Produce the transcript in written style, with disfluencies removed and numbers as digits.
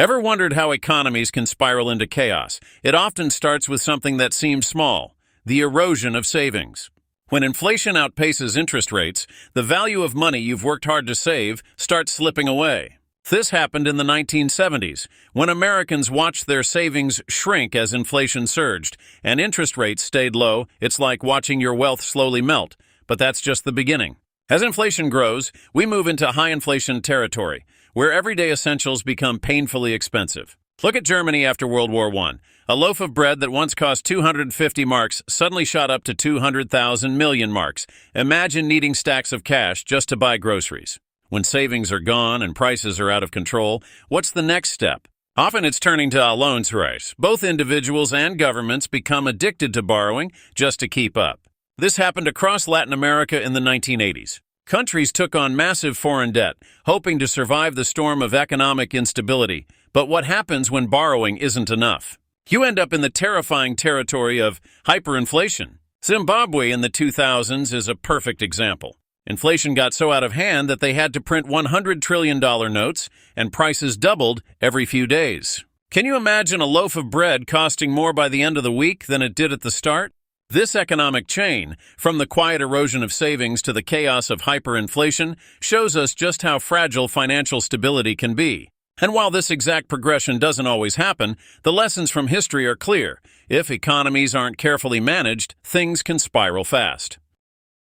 Ever wondered how economies can spiral into chaos? It often starts with something that seems small, the erosion of savings. When inflation outpaces interest rates, the value of money you've worked hard to save starts slipping away. This happened in the 1970s, when Americans watched their savings shrink as inflation surged, and interest rates stayed low. It's like watching your wealth slowly melt, but that's just the beginning. As inflation grows, we move into high inflation territory, where everyday essentials become painfully expensive. Look at Germany after World War I. A loaf of bread that once cost 250 marks suddenly shot up to 200,000 million marks. Imagine needing stacks of cash just to buy groceries. When savings are gone and prices are out of control, what's the next step? Often it's turning to loans. Both individuals and governments become addicted to borrowing just to keep up. This happened across Latin America in the 1980s. Countries took on massive foreign debt, hoping to survive the storm of economic instability. But what happens when borrowing isn't enough? You end up in the terrifying territory of hyperinflation. Zimbabwe in the 2000s is a perfect example. Inflation got so out of hand that they had to print $100 trillion notes, and prices doubled every few days. Can you imagine a loaf of bread costing more by the end of the week than it did at the start? This economic chain, from the quiet erosion of savings to the chaos of hyperinflation, shows us just how fragile financial stability can be. And while this exact progression doesn't always happen, the lessons from history are clear. If economies aren't carefully managed, things can spiral fast.